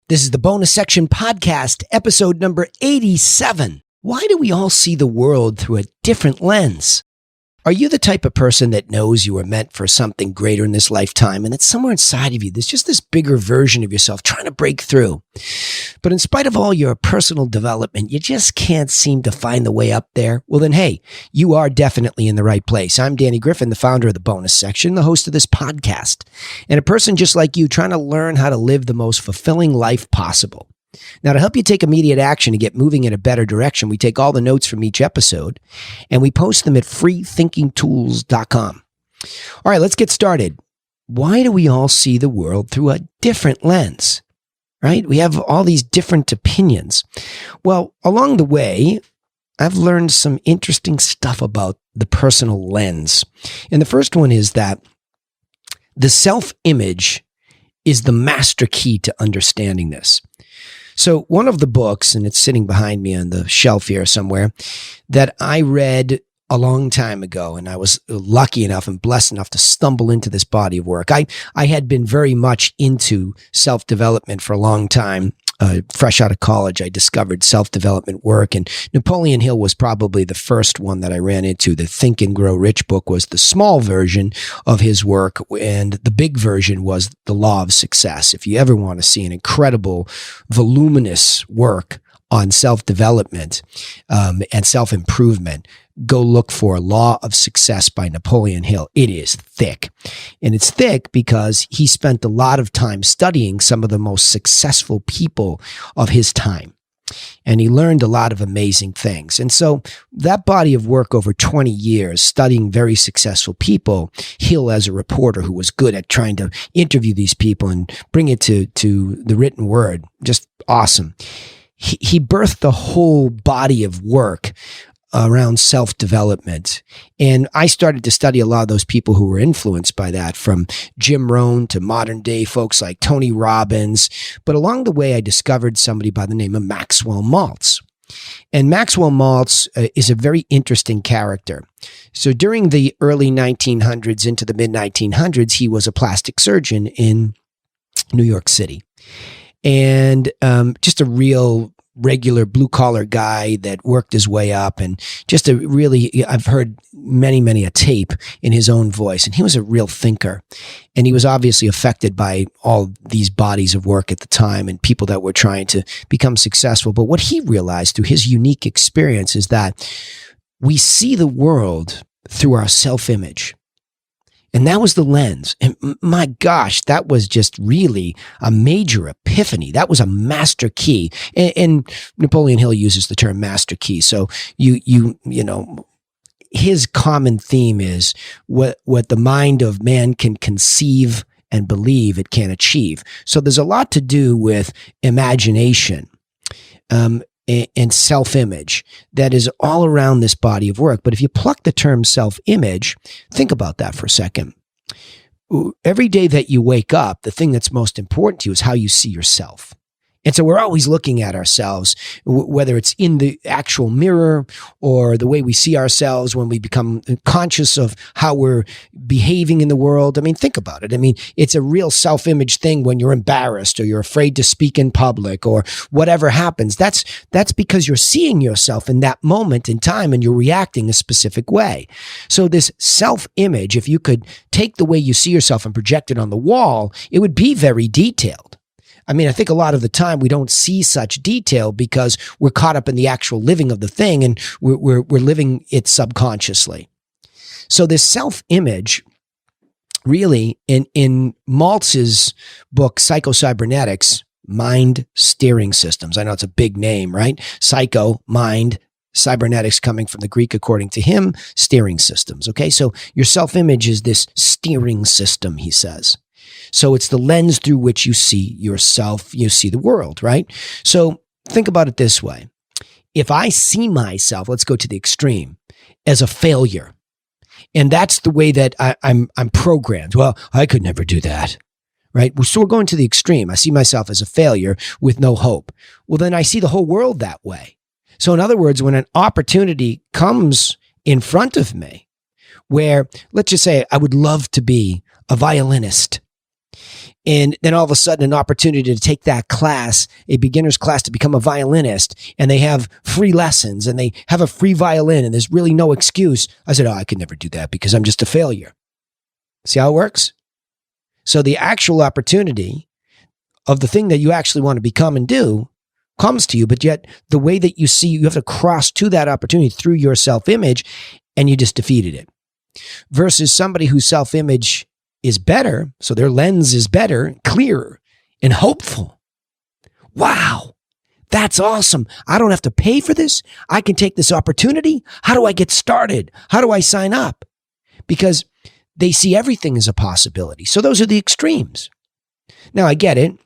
This is the Bonus Section Podcast, episode number 87. Why do we all see the world through a different lens? Are you the type of person that knows you were meant for something greater in this lifetime and that somewhere inside of you, there's just this bigger version of yourself trying to break through? But in spite of all your personal development, you just can't seem to find the way up there? Well, then, hey, you are definitely in the right place. I'm Danny Griffin, the founder of the Bonus Section, the host of this podcast, and a person just like you trying to learn how to live the most fulfilling life possible. Now, to help you take immediate action to get moving in a better direction, we take all the notes from each episode and we post them at freethinkingtools.com. All right, let's get started. Why do we all see the world through a different lens, right? We have all these different opinions. Well, along the way, I've learned some interesting stuff about the personal lens. And the first one is that the self-image is the master key to understanding this. So one of the books, and it's sitting behind me on the shelf here somewhere, that I read a long time ago, and I was lucky enough and blessed enough to stumble into this body of work. I had been very much into self-development for a long time. Fresh out of college, I discovered self-development work, and Napoleon Hill was probably the first one that I ran into. The Think and Grow Rich book was the small version of his work, and the big version was The Law of Success. If you ever want to see an incredible, voluminous work on self-development and self-improvement, go look for Law of Success by Napoleon Hill. It is thick. And it's thick because he spent a lot of time studying some of the most successful people of his time. And he learned a lot of amazing things. And so that body of work over 20 years, studying very successful people, Hill as a reporter who was good at trying to interview these people and bring it to the written word, just awesome. He birthed the whole body of work around self-development. And I started to study a lot of those people who were influenced by that, from Jim Rohn to modern day folks like Tony Robbins. But along the way, I discovered somebody by the name of Maxwell Maltz. And Maxwell Maltz is a very interesting character. So during the early 1900s into the mid 1900s, he was a plastic surgeon in New York City. And just a real regular blue-collar guy that worked his way up, and just a really, I've heard many a tape in his own voice, and he was a real thinker. And he was obviously affected by all these bodies of work at the time and people that were trying to become successful. But what he realized through his unique experience is that we see the world through our self-image. And that was the lens. And my gosh, that was just really a major epiphany. That was a master key. And Napoleon Hill uses the term master key. So you know, his common theme is what the mind of man can conceive and believe it can achieve. So there's a lot to do with imagination. And self-image that is all around this body of work. But if you pluck the term self-image, think about that for a second. Every day that you wake up, the thing that's most important to you is how you see yourself. And so we're always looking at ourselves, whether it's in the actual mirror or the way we see ourselves when we become conscious of how we're behaving in the world. I mean, think about it. I mean, it's a real self-image thing when you're embarrassed or you're afraid to speak in public or whatever happens. That's because you're seeing yourself in that moment in time and you're reacting a specific way. So this self-image, if you could take the way you see yourself and project it on the wall, it would be very detailed. I mean, I think a lot of the time we don't see such detail because we're caught up in the actual living of the thing and we're living it subconsciously. So this self-image really in Maltz's book, Psycho-Cybernetics, Mind Steering Systems. I know it's a big name, right? Psycho, mind, cybernetics coming from the Greek, according to him, steering systems. Okay, so your self-image is this steering system, he says. So it's the lens through which you see yourself, you see the world, right? So think about it this way. If I see myself, let's go to the extreme, as a failure, and that's the way that I'm programmed. Well, I could never do that, right? So we're going to the extreme. I see myself as a failure with no hope. Well, then I see the whole world that way. So in other words, when an opportunity comes in front of me where, let's just say, I would love to be a violinist, And then all of a sudden, an opportunity to take that class, a beginner's class to become a violinist, and they have free lessons and they have a free violin and there's really no excuse. I said, oh, I could never do that because I'm just a failure. See how it works? So the actual opportunity of the thing that you actually want to become and do comes to you, but yet the way that you see, you have to cross to that opportunity through your self-image, and you just defeated it. Versus somebody whose self-image is better, so their lens is better, clearer, and hopeful. Wow, that's awesome. I don't have to pay for this. I can take this opportunity. How do I get started? How do I sign up? Because they see everything as a possibility. So those are the extremes. Now, I get it.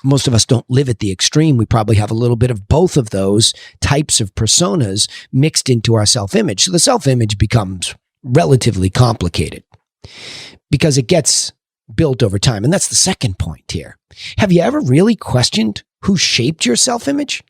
Most of us don't live at the extreme. We probably have a little bit of both of those types of personas mixed into our self-image. So the self-image becomes relatively complicated because it gets built over time. And that's the second point here. Have you ever really questioned who shaped your self-image?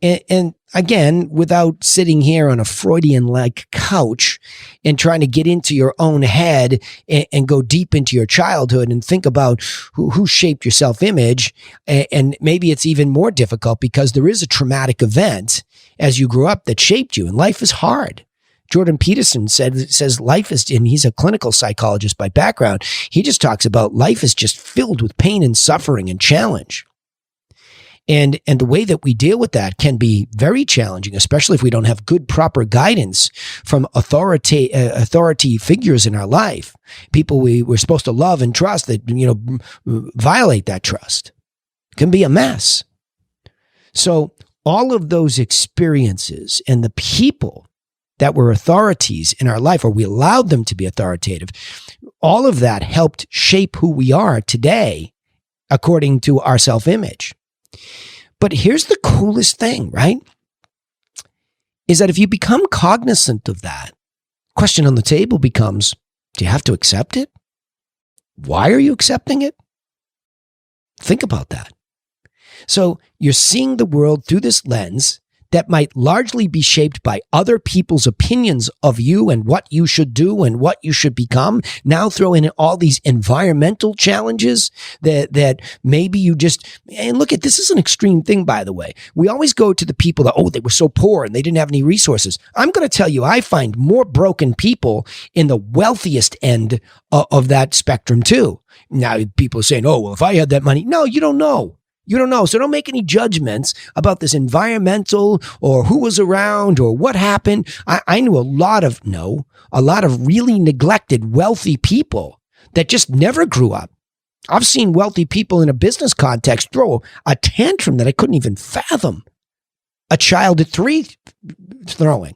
And again, without sitting here on a Freudian-like couch and trying to get into your own head and go deep into your childhood and think about who shaped your self-image. And maybe it's even more difficult because there is a traumatic event as you grew up that shaped you, and life is hard. Jordan Peterson says life is, and he's a clinical psychologist by background. He just talks about life is just filled with pain and suffering and challenge. And the way that we deal with that can be very challenging, especially if we don't have good, proper guidance from authority figures in our life, people we're supposed to love and trust that, violate that trust. It can be a mess. So all of those experiences and the people that were authorities in our life, or we allowed them to be authoritative, all of that helped shape who we are today according to our self-image. But here's the coolest thing, right? Is that if you become cognizant of that, question on the table becomes, do you have to accept it? Why are you accepting it? Think about that. So you're seeing the world through this lens that might largely be shaped by other people's opinions of you and what you should do and what you should become. Now throw in all these environmental challenges that maybe you just, and look at, this is an extreme thing, by the way. We always go to the people that, oh, they were so poor and they didn't have any resources. I'm going to tell you, I find more broken people in the wealthiest end of that spectrum too. Now people are saying, oh, well, if I had that money. No, you don't know. You don't know. So don't make any judgments about this environmental or who was around or what happened. I knew a lot of really neglected wealthy people that just never grew up. I've seen wealthy people in a business context throw a tantrum that I couldn't even fathom. A child at 3 throwing.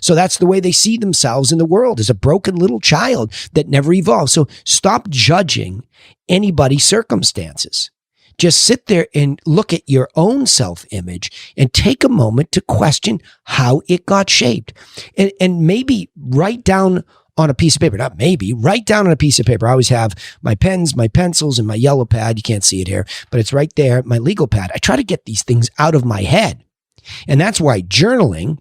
So that's the way they see themselves in the world, as a broken little child that never evolved. So stop judging anybody's circumstances. Just sit there and look at your own self-image and take a moment to question how it got shaped. And maybe write down on a piece of paper, write down on a piece of paper. I always have my pens, my pencils, and my yellow pad. You can't see it here, but it's right there, my legal pad. I try to get these things out of my head. And that's why journaling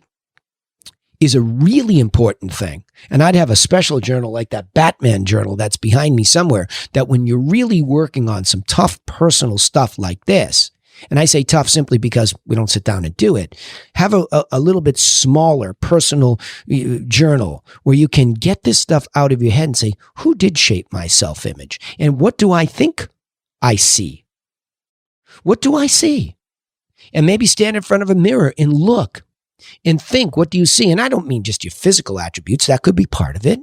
is a really important thing. And I'd have a special journal like that Batman journal that's behind me somewhere, that when you're really working on some tough personal stuff like this, and I say tough simply because we don't sit down and do it, have a little bit smaller personal journal where you can get this stuff out of your head and say, who did shape my self-image? And what do I think I see? What do I see? And maybe stand in front of a mirror and look and think, what do you see? And I don't mean just your physical attributes. That could be part of it.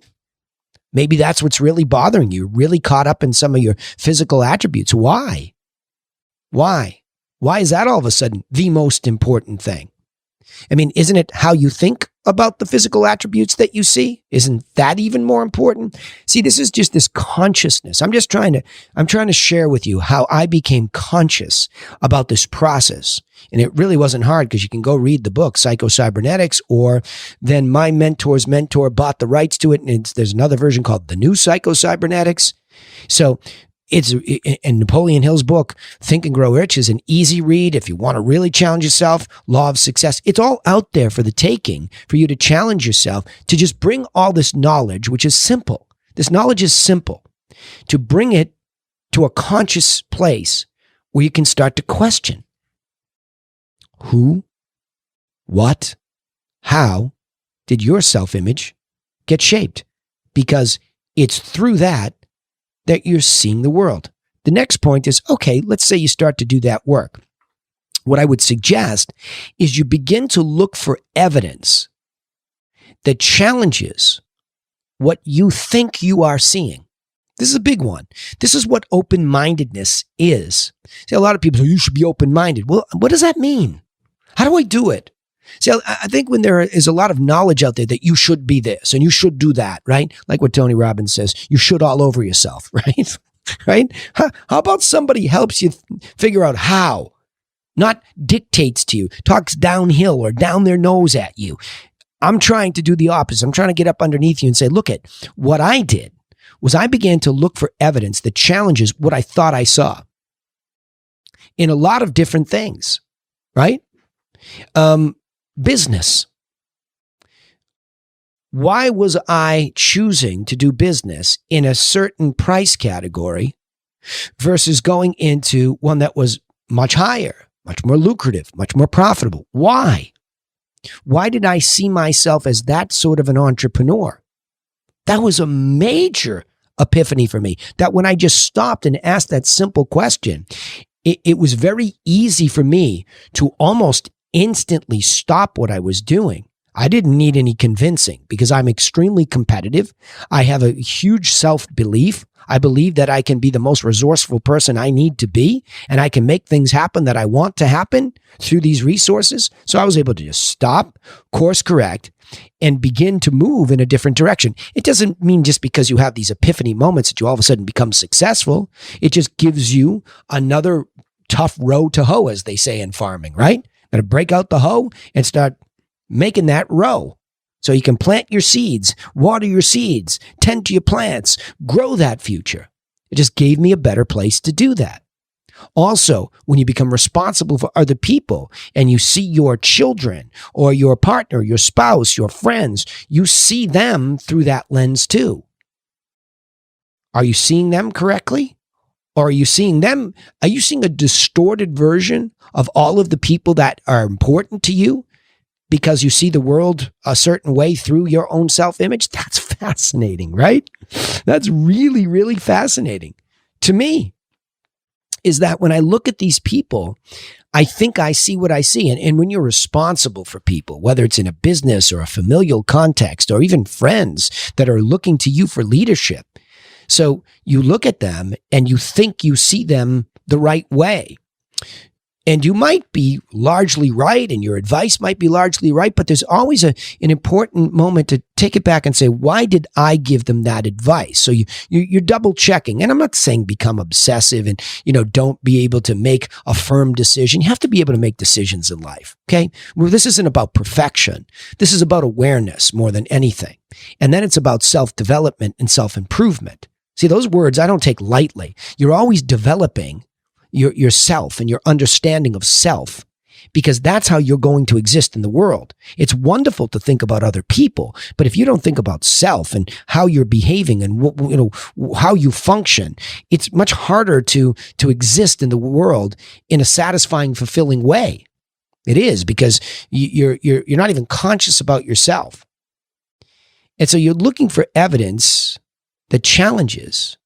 Maybe that's what's really bothering you. You're really caught up in some of your physical attributes. Why? Why is that all of a sudden the most important thing? I mean, isn't it how you think about the physical attributes that you see? Isn't that even more important? See, this is just this consciousness. I'm trying to share with you how I became conscious about this process. And it really wasn't hard, because you can go read the book, Psycho-Cybernetics, or then my mentor's mentor bought the rights to it. And there's another version called The New Psycho-Cybernetics. So in Napoleon Hill's book, Think and Grow Rich, is an easy read if you want to really challenge yourself. Law of Success. It's all out there for the taking, for you to challenge yourself, to just bring all this knowledge, which is simple. This knowledge is simple, to bring it to a conscious place where you can start to question who, what, how did your self-image get shaped? Because it's through that you're seeing the world. The next point is, okay, let's say you start to do that work. What I would suggest is you begin to look for evidence that challenges what you think you are seeing. This is a big one. This is what open-mindedness is. See, a lot of people say, you should be open-minded. Well, what does that mean? How do I do it? See, I think when there is a lot of knowledge out there that you should be this and you should do that, right? Like what Tony Robbins says, you should all over yourself, right? Right? How about somebody helps you figure out how? Not dictates to you, talks downhill or down their nose at you. I'm trying to do the opposite. I'm trying to get up underneath you and say, look at what I did was I began to look for evidence that challenges what I thought I saw in a lot of different things, right? Business. Why was I choosing to do business in a certain price category versus going into one that was much higher, much more lucrative, much more profitable? Why? Why did I see myself as that sort of an entrepreneur? That was a major epiphany for me, that when I just stopped and asked that simple question, it was very easy for me to almost instantly stop what I was doing. I didn't need any convincing because I'm extremely competitive. I have a huge self-belief. I believe that I can be the most resourceful person I need to be, and I can make things happen that I want to happen through these resources. So I was able to just stop, course correct, and begin to move in a different direction. It doesn't mean just because you have these epiphany moments that you all of a sudden become successful. It just gives you another tough row to hoe, as they say in farming, right? Got to break out the hoe and start making that row. So you can plant your seeds, water your seeds, tend to your plants, grow that future. It just gave me a better place to do that. Also, when you become responsible for other people and you see your children or your partner, your spouse, your friends, you see them through that lens too. Are you seeing them correctly? Or are you seeing a distorted version of all of the people that are important to you because you see the world a certain way through your own self-image? That's fascinating, right? That's really, really fascinating to me. Is that when I look at these people, I think I see what I see. And when you're responsible for people, whether it's in a business or a familial context or even friends that are looking to you for leadership, so you look at them and you think you see them the right way. And you might be largely right and your advice might be largely right, but there's always an important moment to take it back and say, why did I give them that advice? So you're double checking. And I'm not saying become obsessive and, don't be able to make a firm decision. You have to be able to make decisions in life. Okay. Well, this isn't about perfection. This is about awareness more than anything. And then it's about self-development and self-improvement. See, those words I don't take lightly. You're always developing yourself and your understanding of self, because that's how you're going to exist in the world. It's wonderful to think about other people, but if you don't think about self and how you're behaving and how you function, it's much harder to exist in the world in a satisfying, fulfilling way. It is, because you're not even conscious about yourself. And so you're looking for evidence that challenges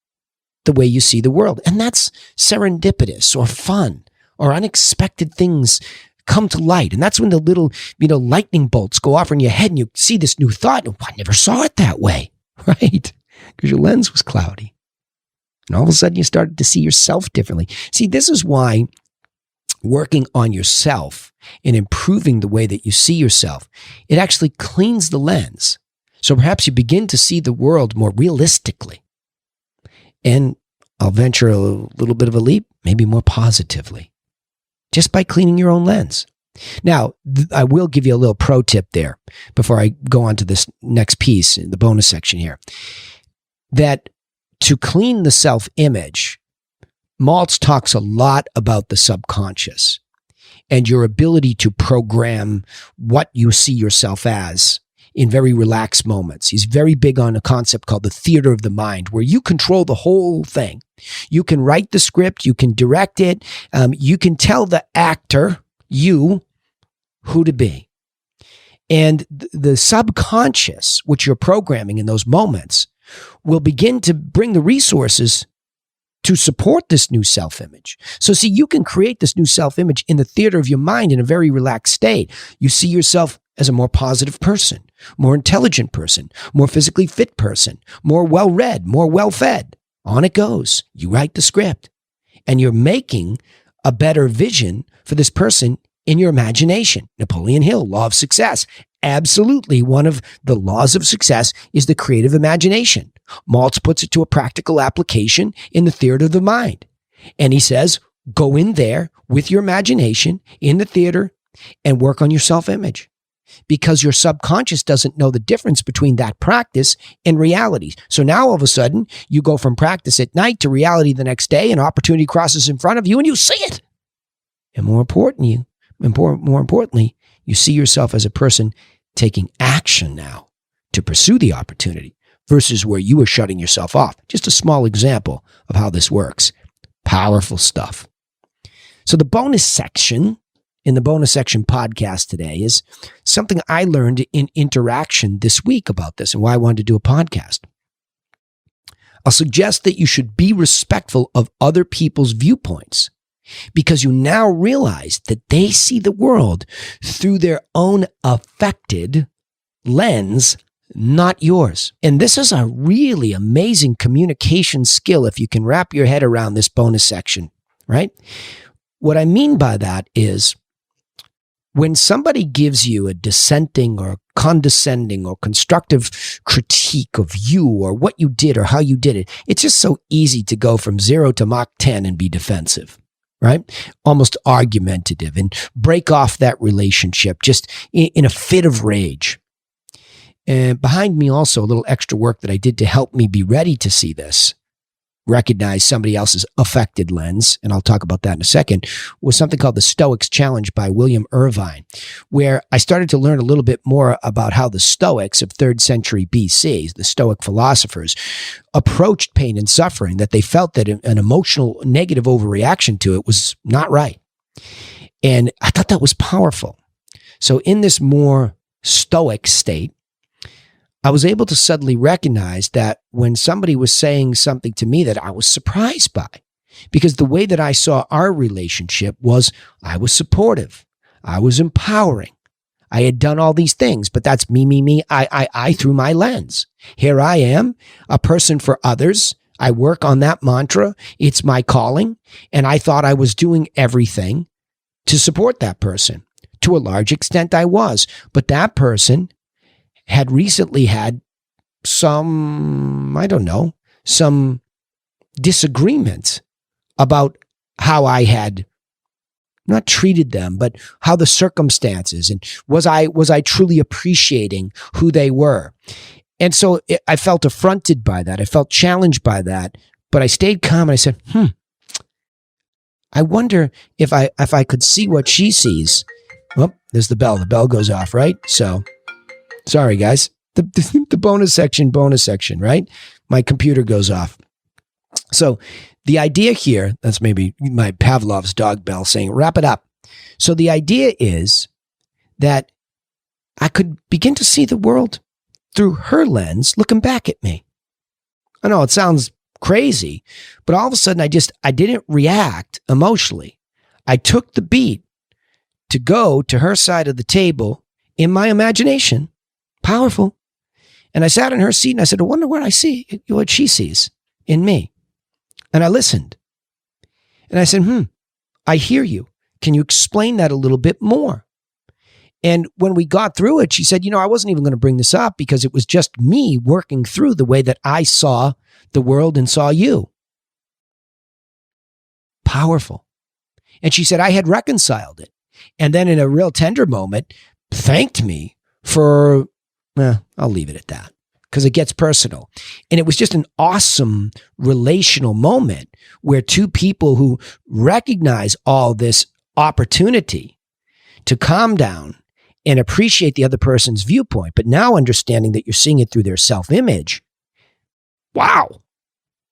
the way you see the world. And that's serendipitous or fun or unexpected things come to light. And that's when the little, lightning bolts go off in your head and you see this new thought. Oh, I never saw it that way, right? Because your lens was cloudy. And all of a sudden you started to see yourself differently. See, this is why working on yourself and improving the way that you see yourself, it actually cleans the lens. So perhaps you begin to see the world more realistically. And I'll venture a little bit of a leap, maybe more positively, just by cleaning your own lens. Now, I will give you a little pro tip there before I go on to this next piece in the bonus section here, that to clean the self-image, Maltz talks a lot about the subconscious and your ability to program what you see yourself as in very relaxed moments. He's very big on a concept called the theater of the mind, where you control the whole thing. You can write the script, you can direct it, you can tell the actor, you, who to be. And the subconscious, which you're programming in those moments, will begin to bring the resources to support this new self-image. So see, you can create this new self-image in the theater of your mind in a very relaxed state. You see yourself as a more positive person, more intelligent person, more physically fit person, more well-read, more well-fed. On it goes. You write the script, and you're making a better vision for this person in your imagination. Napoleon Hill, law of success. Absolutely, one of the laws of success is the creative imagination. Maltz puts it to a practical application in the theater of the mind. And he says, go in there with your imagination in the theater and work on your self-image, because your subconscious doesn't know the difference between that practice and reality. So now all of a sudden you go from practice at night to reality the next day, and opportunity crosses in front of you and you see it. And more importantly, you see yourself as a person taking action now to pursue the opportunity versus where you were shutting yourself off. Just a small example of how this works. Powerful stuff. So the bonus section in the bonus section podcast today is something I learned in interaction this week about this and why I wanted to do a podcast. I'll suggest that you should be respectful of other people's viewpoints, because you now realize that they see the world through their own affected lens, not yours. And this is a really amazing communication skill if you can wrap your head around this bonus section, right? What I mean by that is when somebody gives you a dissenting or condescending or constructive critique of you or what you did or how you did it, it's just so easy to go from 0 to Mach 10 and be defensive. Right? Almost argumentative, and break off that relationship just in a fit of rage. And behind me also, a little extra work that I did to help me be ready to see this, recognize somebody else's affected lens, and I'll talk about that in a second, was something called the Stoics Challenge by William Irvine, where I started to learn a little bit more about how the Stoics of 3rd century BC, the Stoic philosophers, approached pain and suffering, that they felt that an emotional negative overreaction to it was not right. And I thought that was powerful. So in this more Stoic state, I was able to suddenly recognize that when somebody was saying something to me that I was surprised by, because the way that I saw our relationship was I was supportive, I was empowering, I had done all these things, but that's me, I through my lens. Here I am, a person for others. I work on that mantra. It's my calling. And I thought I was doing everything to support that person. To a large extent, I was. But that person had recently had some disagreements about how I had not treated them, but how the circumstances, and was I truly appreciating who they were? And so I felt affronted by that. I felt challenged by that, but I stayed calm and I said, I wonder if I could see what she sees. Well, there's the bell. The bell goes off, right? So sorry, guys. The bonus section, right? My computer goes off. So the idea here, that's maybe my Pavlov's dog bell saying, wrap it up. So the idea is that I could begin to see the world through her lens looking back at me. I know it sounds crazy, but all of a sudden I didn't react emotionally. I took the beat to go to her side of the table in my imagination. Powerful. And I sat in her seat and I said, I wonder what she sees in me. And I listened. And I said, I hear you. Can you explain that a little bit more? And when we got through it, she said, I wasn't even going to bring this up because it was just me working through the way that I saw the world and saw you. Powerful. And she said, I had reconciled it. And then in a real tender moment, thanked me for, I'll leave it at that because it gets personal. And it was just an awesome relational moment where two people who recognize all this opportunity to calm down and appreciate the other person's viewpoint, but now understanding that you're seeing it through their self-image, wow,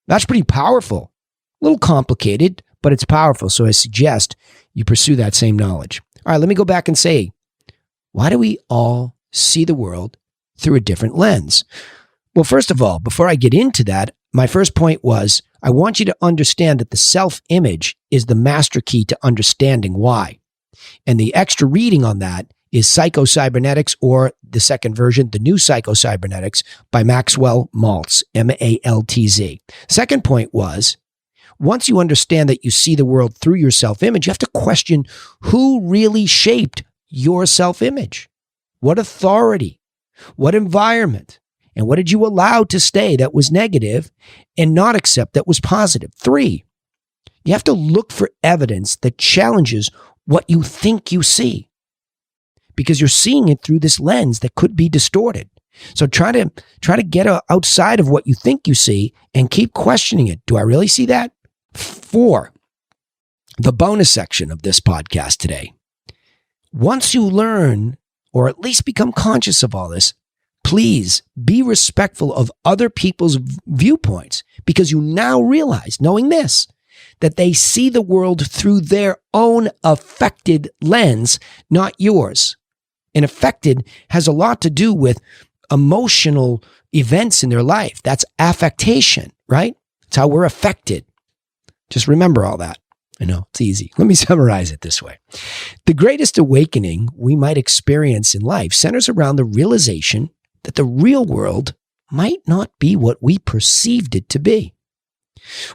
that's pretty powerful. A little complicated, but it's powerful. So I suggest you pursue that same knowledge. All right, let me go back and say, why do we all see the world through a different lens? Well, first of all, before I get into that, my first point was I want you to understand that the self-image is the master key to understanding why. And the extra reading on that is Psycho-Cybernetics, or the second version, The New Psycho-Cybernetics by Maxwell Maltz, M-A-L-T-Z. Second point was, once you understand that you see the world through your self-image, you have to question who really shaped your self-image. What authority? What environment? And what did you allow to stay that was negative and not accept that was positive? 3, you have to look for evidence that challenges what you think you see, because you're seeing it through this lens that could be distorted. So try to get outside of what you think you see and keep questioning it. Do I really see that? 4, the bonus section of this podcast today. Once you learn, or at least become conscious of all this, please be respectful of other people's viewpoints, because you now realize, knowing this, that they see the world through their own affected lens, not yours. And affected has a lot to do with emotional events in their life. That's affectation, right? It's how we're affected. Just remember all that. I know, it's easy. Let me summarize it this way. The greatest awakening we might experience in life centers around the realization that the real world might not be what we perceived it to be.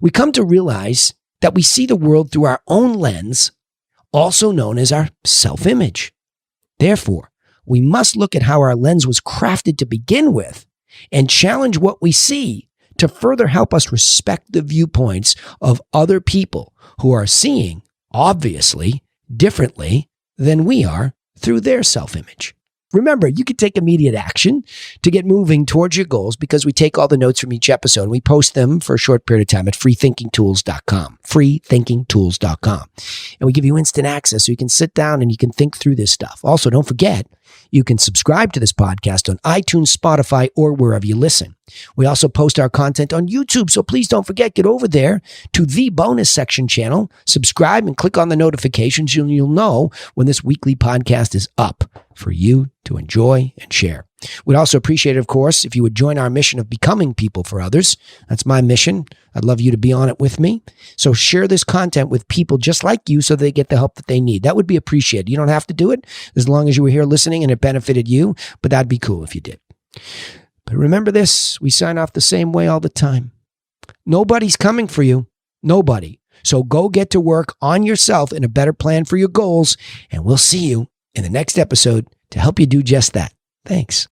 We come to realize that we see the world through our own lens, also known as our self-image. Therefore, we must look at how our lens was crafted to begin with and challenge what we see to further help us respect the viewpoints of other people who are seeing, obviously, differently than we are through their self-image. Remember, you can take immediate action to get moving towards your goals, because we take all the notes from each episode and we post them for a short period of time at freethinkingtools.com, freethinkingtools.com. And we give you instant access so you can sit down and you can think through this stuff. Also, don't forget, you can subscribe to this podcast on iTunes, Spotify, or wherever you listen. We also post our content on YouTube, so please don't forget, get over there to the bonus section channel, subscribe, and click on the notifications. You'll know when this weekly podcast is up for you to enjoy and share. We'd also appreciate it, of course, if you would join our mission of becoming people for others. That's my mission. I'd love you to be on it with me. So share this content with people just like you so they get the help that they need. That would be appreciated. You don't have to do it as long as you were here listening and it benefited you, but that'd be cool if you did. But remember this, we sign off the same way all the time. Nobody's coming for you. Nobody. So go get to work on yourself and a better plan for your goals, and we'll see you in the next episode to help you do just that. Thanks.